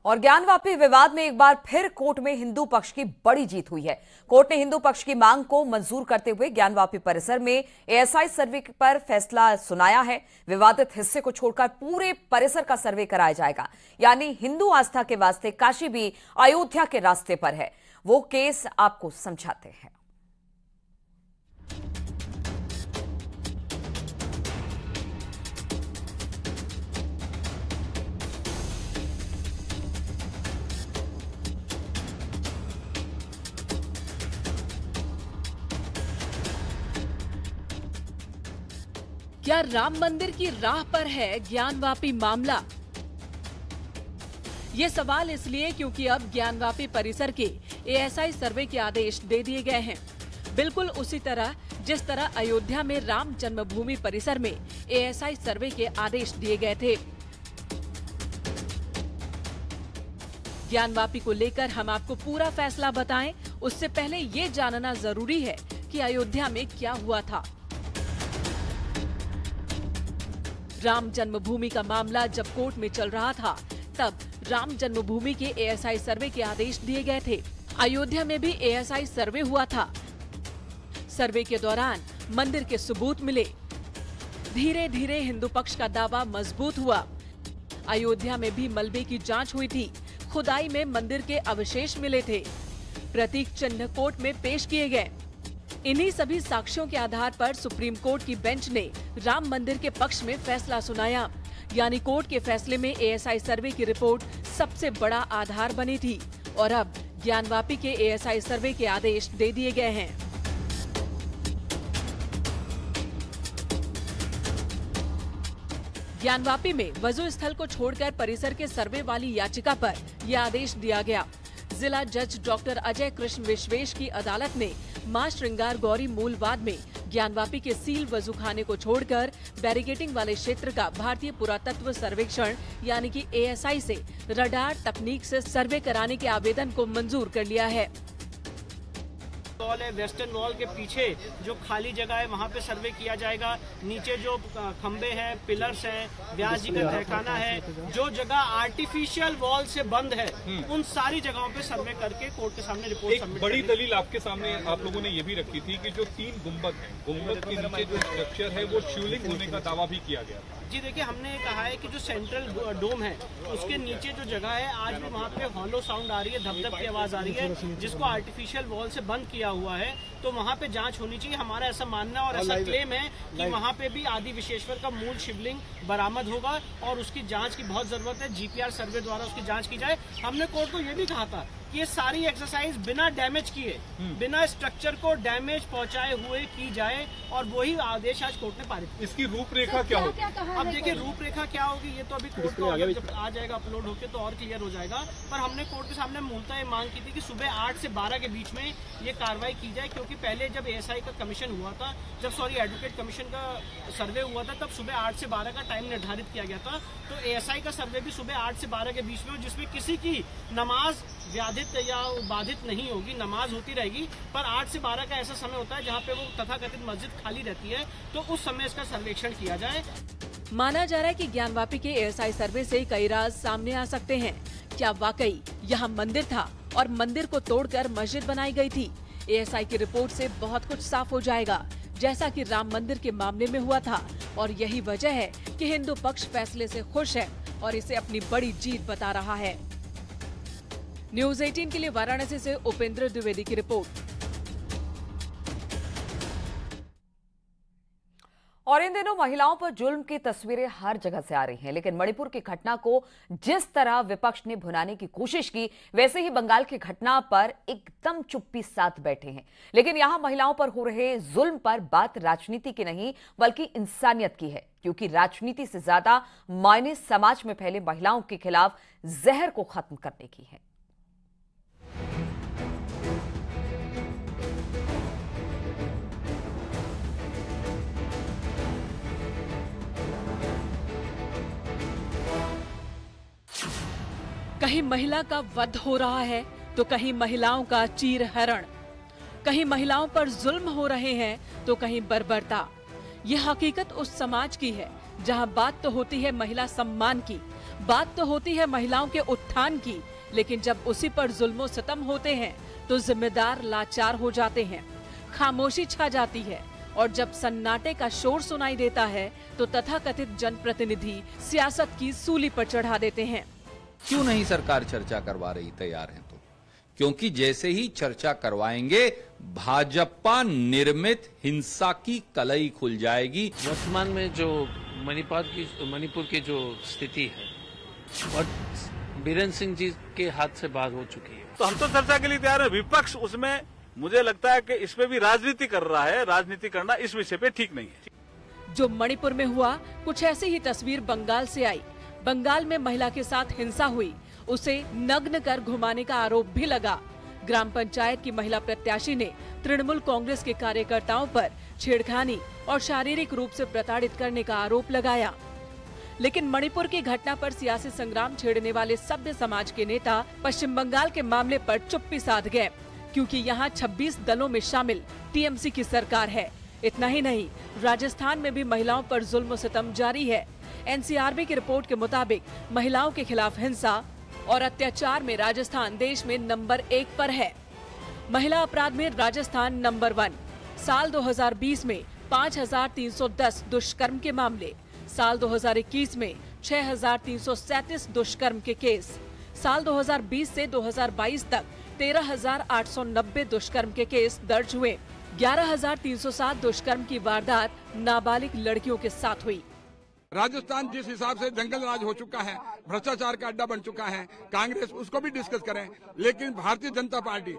और ज्ञानवापी विवाद में एक बार फिर कोर्ट में हिंदू पक्ष की बड़ी जीत हुई है। कोर्ट ने हिंदू पक्ष की मांग को मंजूर करते हुए ज्ञानवापी परिसर में एएसआई सर्वे पर फैसला सुनाया है। विवादित हिस्से को छोड़कर पूरे परिसर का सर्वे कराया जाएगा, यानी हिंदू आस्था के वास्ते काशी भी अयोध्या के रास्ते पर है। वो केस आपको समझाते हैं। क्या राम मंदिर की राह पर है ज्ञानवापी मामला? ये सवाल इसलिए क्योंकि अब ज्ञानवापी परिसर के एएसआई सर्वे के आदेश दे दिए गए हैं, बिल्कुल उसी तरह जिस तरह अयोध्या में राम जन्मभूमि परिसर में एएसआई सर्वे के आदेश दिए गए थे। ज्ञानवापी को लेकर हम आपको पूरा फैसला बताएं, उससे पहले ये जानना जरूरी है कि अयोध्या में क्या हुआ था। राम जन्मभूमि का मामला जब कोर्ट में चल रहा था, तब राम जन्मभूमि के एएसआई सर्वे के आदेश दिए गए थे। अयोध्या में भी एएसआई सर्वे हुआ था। सर्वे के दौरान मंदिर के सबूत मिले। धीरे धीरे हिंदू पक्ष का दावा मजबूत हुआ। अयोध्या में भी मलबे की जांच हुई थी। खुदाई में मंदिर के अवशेष मिले थे। प्रतीक चिन्ह कोर्ट में पेश किए गए। इन्हीं सभी साक्ष्यों के आधार पर सुप्रीम कोर्ट की बेंच ने राम मंदिर के पक्ष में फैसला सुनाया, यानी कोर्ट के फैसले में एएसआई सर्वे की रिपोर्ट सबसे बड़ा आधार बनी थी और अब ज्ञानवापी के एएसआई सर्वे के आदेश दे दिए गए हैं। ज्ञानवापी में वजू स्थल को छोड़कर परिसर के सर्वे वाली याचिका पर यह आदेश दिया गया। जिला जज डॉक्टर अजय कृष्ण विश्वेश की अदालत ने मां श्रृंगार गौरी मूलवाद में ज्ञानवापी के सील वजूखाने को छोड़कर बैरिकेडिंग वाले क्षेत्र का भारतीय पुरातत्व सर्वेक्षण यानी कि एएसआई से रडार तकनीक से सर्वे कराने के आवेदन को मंजूर कर लिया है। वॉल है, वेस्टर्न वॉल के पीछे जो खाली जगह है वहाँ पे सर्वे किया जाएगा। नीचे जो खंबे हैं, पिलर्स हैं, व्यास जी का तहखाना है, जो जगह आर्टिफिशियल वॉल से बंद है, उन सारी जगहों पे सर्वे करके कोर्ट के सामने रिपोर्ट सबमिट। बड़ी दलील आपके सामने आप लोगों ने ये भी रखी थी कि जो 3 गुंबद हैं, गुंबद के नीचे जो स्ट्रक्चर है वो शिवलिंग होने का दावा भी किया गया था। जी देखिए, हमने कहा है कि जो सेंट्रल डोम है उसके नीचे जो जगह है, आज भी वहाँ पे हॉलो साउंड आ रही है, धप-धप की आवाज आ रही है, जिसको आर्टिफिशियल वॉल से बंद किया हुआ है। तो वहाँ पे जांच होनी चाहिए। हमारा ऐसा मानना और ऐसा क्लेम है कि वहाँ पे भी आदि विश्वेश्वर का मूल शिवलिंग बरामद होगा और उसकी जांच की बहुत जरूरत है। जीपीआर सर्वे द्वारा उसकी जांच की जाए। हमने कोर्ट को ये भी कहा था कि ये सारी एक्सरसाइज बिना डैमेज किए, बिना स्ट्रक्चर को डैमेज पहुंचाए हुए की जाए, और वही आदेश आज कोर्ट ने पारित किया। इसकी रूपरेखा क्या होगी? अब देखिए रूपरेखा क्या होगी, ये तो अभी कोर्ट को जब आ जाएगा अपलोड होके तो और क्लियर हो जाएगा। पर हमने कोर्ट के सामने मूलतः ये मांग की थी कि सुबह 8 से 12 के बीच में ये कार्रवाई की जाए, क्योंकि पहले जब एएसआई का कमीशन हुआ था, एडवोकेट कमीशन का सर्वे हुआ था, तब सुबह 8 से 12 का टाइम निर्धारित किया गया था। तो एएसआई का सर्वे भी सुबह 8 से 12 के बीच में हो, जिसमें किसी की नमाज व्याधित या बाधित नहीं होगी, नमाज होती रहेगी। पर 8 से 12 का ऐसा समय होता है जहाँ पे वो तथाकथित मस्जिद खाली रहती है, तो उस समय इसका सर्वेक्षण किया जाए। माना जा रहा है कि ज्ञानवापी के एएसआई सर्वे से कई राज सामने आ सकते हैं। क्या वाकई यहाँ मंदिर था और मंदिर को तोड़कर मस्जिद बनाई गई थी? एएसआई की रिपोर्ट से बहुत कुछ साफ हो जाएगा, जैसा कि राम मंदिर के मामले में हुआ था। और यही वजह है कि हिंदू पक्ष फैसले से खुश है और इसे अपनी बड़ी जीत बता रहा है। न्यूज़ 18 के लिए वाराणसी से उपेंद्र द्विवेदी की रिपोर्ट। और इन दिनों महिलाओं पर जुल्म की तस्वीरें हर जगह से आ रही हैं, लेकिन मणिपुर की घटना को जिस तरह विपक्ष ने भुनाने की कोशिश की, वैसे ही बंगाल की घटना पर एकदम चुप्पी साध बैठे हैं। लेकिन यहां महिलाओं पर हो रहे जुल्म पर बात राजनीति की नहीं बल्कि इंसानियत की है, क्योंकि राजनीति से ज्यादा मायने समाज में फैले महिलाओं के खिलाफ जहर को खत्म करने की है। कहीं महिला का वध हो रहा है तो कहीं महिलाओं का चीर हरण, कहीं महिलाओं पर जुल्म हो रहे हैं तो कहीं बर्बरता। यह हकीकत उस समाज की है जहां बात तो होती है महिला सम्मान की, बात तो होती है महिलाओं के उत्थान की, लेकिन जब उसी पर जुल्मों सितम होते हैं तो जिम्मेदार लाचार हो जाते हैं, खामोशी छा जाती है और जब सन्नाटे का शोर सुनाई देता है तो तथाकथित जनप्रतिनिधि सियासत की सूली पर चढ़ा देते हैं। क्यों नहीं सरकार चर्चा करवा रही? तैयार है तो, क्योंकि जैसे ही चर्चा करवाएंगे भाजपा निर्मित हिंसा की कलई खुल जाएगी। वर्तमान में जो मणिपुर की जो स्थिति है और बीरेन सिंह जी के हाथ से बात हो चुकी है, तो हम तो चर्चा के लिए तैयार है। विपक्ष उसमें मुझे लगता है कि इसमें भी राजनीति कर रहा है। राजनीति करना इस विषय पे ठीक नहीं है। जो मणिपुर में हुआ, कुछ ऐसी ही तस्वीर बंगाल से आई। बंगाल में महिला के साथ हिंसा हुई, उसे नग्न कर घुमाने का आरोप भी लगा। ग्राम पंचायत की महिला प्रत्याशी ने तृणमूल कांग्रेस के कार्यकर्ताओं पर छेड़खानी और शारीरिक रूप से प्रताड़ित करने का आरोप लगाया। लेकिन मणिपुर की घटना पर सियासी संग्राम छेड़ने वाले सभ्य समाज के नेता पश्चिम बंगाल के मामले पर चुप्पी साध गए, क्योंकि यहाँ 26 दलों में शामिल टीएमसी की सरकार है। इतना ही नहीं, राजस्थान में भी महिलाओं पर जुल्म सितम जारी है। एनसीआरबी की रिपोर्ट के मुताबिक महिलाओं के खिलाफ हिंसा और अत्याचार में राजस्थान देश में नंबर 1 पर है। महिला अपराध में राजस्थान नंबर 1। साल 2020 में 5310 दुष्कर्म के मामले, साल 2021 में 6337 दुष्कर्म के केस, साल 2020 से 2022 तक 13,890 दुष्कर्म के केस दर्ज हुए। 11,307 दुष्कर्म की वारदात नाबालिग लड़कियों के साथ हुई। राजस्थान जिस हिसाब से जंगल राज हो चुका है, भ्रष्टाचार का अड्डा बन चुका है, कांग्रेस उसको भी डिस्कस करें, लेकिन भारतीय जनता पार्टी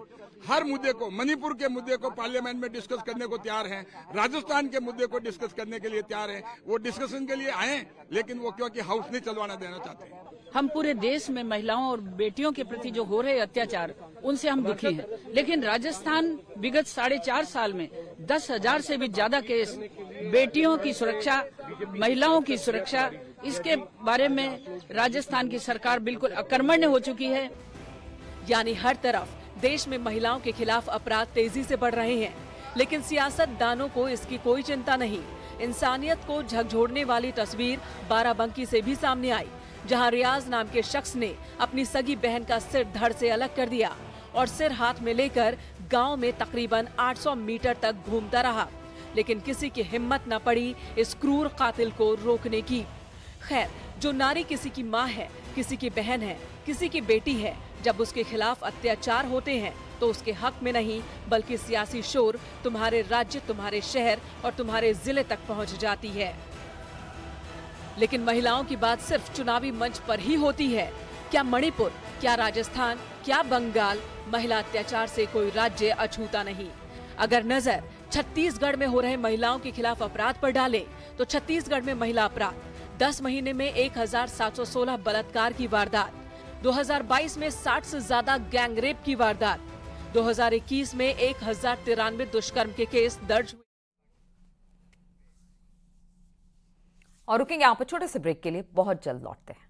हर मुद्दे को, मणिपुर के मुद्दे को पार्लियामेंट में डिस्कस करने को तैयार है, राजस्थान के मुद्दे को डिस्कस करने के लिए तैयार है। वो डिस्कशन के लिए आए, लेकिन वो क्योंकि हाउस नहीं चलवाना देना चाहते हैं। हम पूरे देश में महिलाओं और बेटियों के प्रति जो हो रहे अत्याचार, उनसे हम दुखी हैं। लेकिन राजस्थान विगत 4.5 साल में 10,000 से भी ज्यादा केस बेटियों की सुरक्षा, महिलाओं की सुरक्षा, इसके बारे में राजस्थान की सरकार बिल्कुल अकर्मण्य हो चुकी है। यानी हर तरफ देश में महिलाओं के खिलाफ अपराध तेजी से बढ़ रहे हैं, लेकिन सियासतदानों को इसकी कोई चिंता नहीं। इंसानियत को झकझोरने वाली तस्वीर बाराबंकी से भी सामने आई, जहां रियाज नाम के शख्स ने अपनी सगी बहन का सिर धड़ से अलग कर दिया और सिर हाथ में लेकर गांव में तकरीबन 800 मीटर तक घूमता रहा, लेकिन किसी की हिम्मत न पड़ी इस क्रूर कातिल को रोकने की। खैर, जो नारी किसी की माँ है, किसी की बहन है, किसी की बेटी है, जब उसके खिलाफ अत्याचार होते हैं तो उसके हक में नहीं, बल्कि सियासी शोर तुम्हारे राज्य, तुम्हारे शहर और तुम्हारे जिले तक पहुंच जाती है। लेकिन महिलाओं की बात सिर्फ चुनावी मंच पर ही होती है। क्या मणिपुर, क्या राजस्थान, क्या बंगाल, महिला अत्याचार से कोई राज्य अछूता नहीं। अगर नजर छत्तीसगढ़ में हो रहे महिलाओं के खिलाफ अपराध पर डालें, तो छत्तीसगढ़ में महिला अपराध 10 महीने में 1716 बलात्कार की वारदात, 2022 में 60 से ज्यादा गैंग रेप की वारदात, 2021 में 1093 दुष्कर्म के केस दर्ज हुए। और रुकेंगे यहाँ पर छोटे से ब्रेक के लिए, बहुत जल्द लौटते हैं।